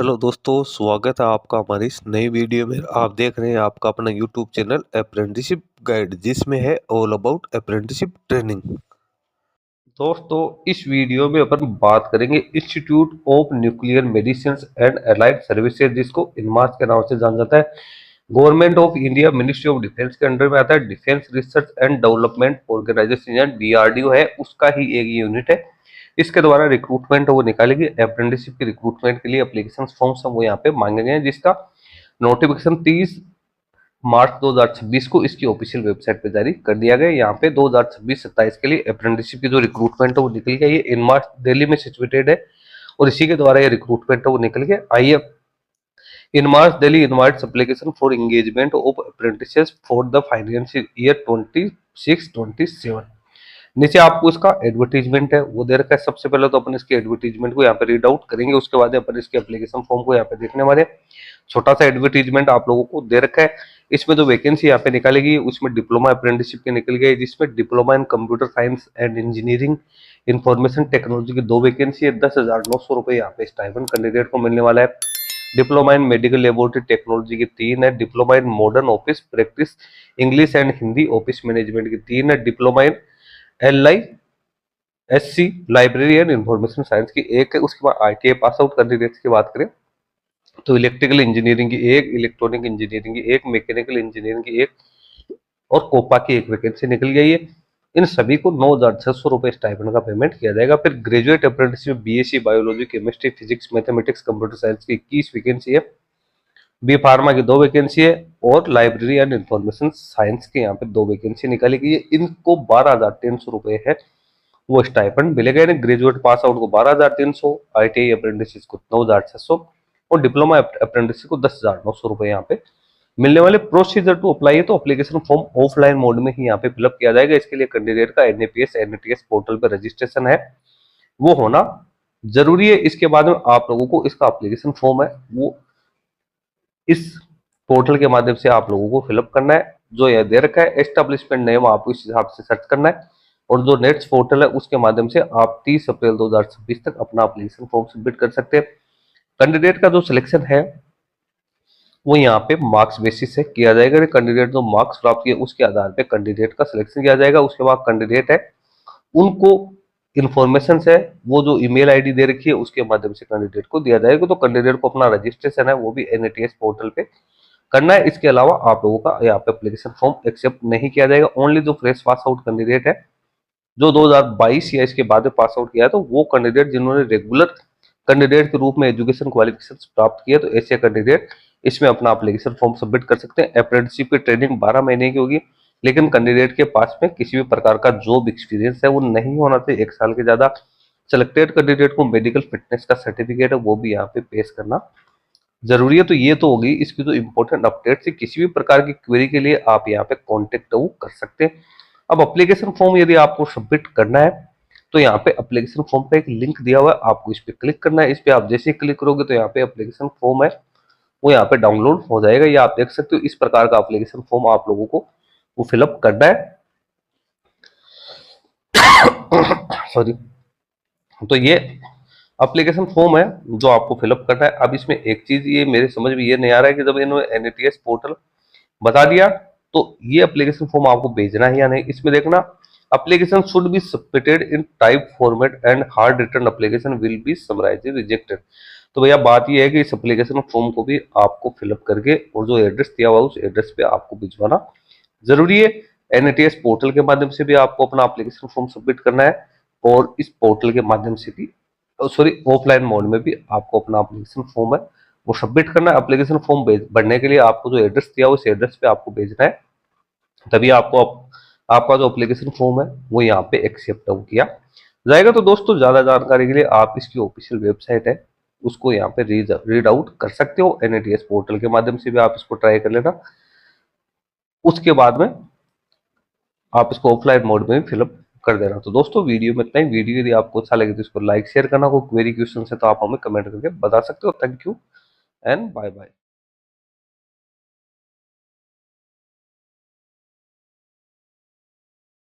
Hello दोस्तों, स्वागत है आपका हमारी इस नई वीडियो में। आप देख रहे हैं आपका अपना यूट्यूब चैनल अप्रेंटिसशिप गाइड, जिसमें है ऑल अबाउट अप्रेंटिसशिप ट्रेनिंग। दोस्तों, इस वीडियो में अपन बात करेंगे institute of nuclear medicine and allied services, जिसको इनमास के नाम से जाना जाता है। Government of India ministry of defence के अंडर में आता है। Defence research and development organisation या डीआरडीओ है, उसका ही एक यूनिट है। इसके द्वारा रिक्रूटमेंट वो निकालेगी। अप्रेंटिसशिप की रिक्रूटमेंट के लिए एप्लीकेशन फॉर्म्स वो यहाँ पे मांगे गए हैं, जिसका नोटिफिकेशन 30 मार्च 2026 को इसकी ऑफिशियल वेबसाइट पे जारी कर दिया गया। यहाँ पे 2026-27 के लिए अप्रेंटिसशिप की जो रिक्रूटमेंट है वो निकल गया। ये इनमार्स दिल्ली में सिचुएटेड है और इसी के द्वारा ये रिक्रूटमेंट है वो निकल गया। आइए, INMAS Delhi invites application for engagement of apprentices for the financial year 26-27। नीचे आपको इसका एडवर्टीजमेंट है वो दे रखा है। सबसे पहले तो अपन इसके एडवर्टीजमेंट को यहाँ पे रीड आउट करेंगे, उसके बाद अपन इसके एप्लीकेशन फॉर्म को यहाँ पे देखने वाले। छोटा सा एडवर्टीजमेंट आप लोगों को दे रखा है। इसमें जो वैकेंसी यहाँ पे निकालेगी उसमें डिप्लोमा अप्रेंटिसशिप की निकल गई, जिसमें diploma in computer science and engineering information technology की 2 वैकेंसी है। 10,900 रुपए यहाँ पे स्टाइपेंड कैंडिडेट को मिलने वाला है। Diploma in medical laboratory technology की 3 है। Diploma in modern office practice English and Hindi office management की 3 है। Diploma in LISC library and information science की 1 है। उसके बाद ITI पास आउट कैंडिडेट्स की बात करें तो इलेक्ट्रिकल इंजीनियरिंग की 1, इलेक्ट्रॉनिक इंजीनियरिंग की 1, मैकेनिकल इंजीनियरिंग की 1 और कोपा की 1 वैकेंसी निकल गई है। इन सभी को 9,600 रुपए स्टाइपेंड का पेमेंट किया जाएगा। फिर graduate apprenticeship BSc biology chemistry physics mathematics computer science की 21 वैकेंसी है। बी फार्मा की 2 वैकेंसी है और लाइब्रेरी एंड इंफॉर्मेशन साइंस के यहाँ पे 2 वैकेंसी निकाली गई है। इनको 12,300 रुपए है वो स्टाइपेंड मिलेगा। यानी ग्रेजुएट पास आउट को 12,300, ITI अप्रेंटिस को 9,600 और डिप्लोमा अप्रेंटिस को 10,900 रुपए यहाँ पे मिलने वाले। प्रोसीजर टू अप्लाई है तो एप्लीकेशन फॉर्म ऑफलाइन मोड में ही यहाँ पे फिलअप किया जाएगा। इसके लिए कैंडिडेट का NAPS पोर्टल पर रजिस्ट्रेशन है वो होना जरूरी है। इसके बाद में आप लोगों को इसका एप्लीकेशन फॉर्म है वो इस पोर्टल के माध्यम से आप लोगों को फिलअप करना है। जो यह दे रखा है एस्टेब्लिशमेंट नेम आपको इस हिसाब से सर्च करना है और जो नेट्स पोर्टल है उसके माध्यम से आप 30 अप्रैल 2026 तक अपना एप्लीकेशन फॉर्म सबमिट कर सकते हैं। कैंडिडेट का जो सिलेक्शन है वो यहाँ पे मार्क्स बेसिस से किया जाएगा। कैंडिडेट जो मार्क्स प्राप्त किए उसके आधार पे कैंडिडेट का सिलेक्शन किया जाएगा। उसके बाद कैंडिडेट है उनको इंफॉर्मेशन है वो जो ईमेल आईडी दे रखी है उसके माध्यम से कैंडिडेट को दिया जाएगा। तो कैंडिडेट को अपना रजिस्ट्रेशन है वो भी NATS पोर्टल पे करना है। इसके अलावा आप लोगों का यहाँ पे एप्लीकेशन फॉर्म एक्सेप्ट नहीं किया जाएगा। ओनली जो फ्रेश पास आउट कैंडिडेट है जो 2022 या इसके बाद में पास आउट किया है तो वो कैंडिडेट जिन्होंने रेगुलर कैंडिडेट के रूप में एजुकेशन क्वालिफिकेशन प्राप्त किया तो ऐसे कैंडिडेट इसमें अपना एप्लीकेशन फॉर्म सबमिट कर सकते हैं। अप्रेंटिसशिप की ट्रेनिंग 12 महीने की होगी, लेकिन कैंडिडेट के पास में किसी भी प्रकार का जॉब एक्सपीरियंस है वो नहीं होना चाहिए 1 साल के ज्यादा। सिलेक्टेड कैंडिडेट को मेडिकल फिटनेस का सर्टिफिकेट है वो भी यहाँ पे पेश करना जरूरी है। तो ये तो होगी इसकी जो इंपॉर्टेंट अपडेट है। किसी भी प्रकार की क्वेरी के लिए आप यहाँ पे कॉन्टेक्ट कर सकते हैं। अब एप्लीकेशन फॉर्म यदि आपको सबमिट करना है तो यहाँ पे एप्लीकेशन फॉर्म पे एक लिंक दिया हुआ है, आपको इस पे क्लिक करना है। इस पे आप जैसे ही क्लिक करोगे तो यहाँ पे एप्लीकेशन फॉर्म है वो यहाँ पे डाउनलोड हो जाएगा। ये आप देख सकते हो इस प्रकार का एप्लीकेशन फॉर्म आप लोगों को वो फिलअप करना है। सॉरी। तो ये एप्लीकेशन फॉर्म है जो आपको फिलअप करना है। अब इसमें एक चीज ये मेरे समझ में ये नहीं आ रहा है कि जब इन्होंने NATS पोर्टल बता दिया तो ये एप्लीकेशन फॉर्म आपको भेजना है या नहीं। इसमें देखना application should be submitted in type format and hard return application will be summarised rejected. तो भैया बात ये है कि इस एप्लीकेशन फॉर्म को भी आपको फिलअप करके और जो एड्रेस दिया हुआ है उस एड्रेस पे आपको भिजवाना जरूरी है। NATS पोर्टल के माध्यम से भी आपको अपना एप्लीकेशन फॉर्म सबमिट करना है और इस पोर्टल के माध्यम से भी ऑफलाइन मोड में भी आपको अपना एप्लीकेशन फॉर्म है वो सबमिट करना है। एप्लीकेशन फॉर्म भरने के लिए आपको जो एड्रेस दिया उस एड्रेस पे आपको भेजना है, तभी आपको आपका जो एप्लीकेशन फॉर्म है वो यहाँ पे एक्सेप्ट किया जाएगा। तो दोस्तों, ज्यादा जानकारी के लिए आप इसकी ऑफिशियल वेबसाइट है उसको यहाँ पे रीड आउट कर सकते हो। NATS पोर्टल के माध्यम से भी आप इसको ट्राई कर लेना। उसके बाद में आप इसको ऑफलाइन मोड में भी फिलअप कर देना। तो दोस्तों, वीडियो में इतना ही। वीडियो यदि आपको अच्छा लगे तो इसको लाइक शेयर करना। कोई क्वेरी क्वेश्चन है तो आप हमें कमेंट करके बता सकते हो। Thank you and bye bye.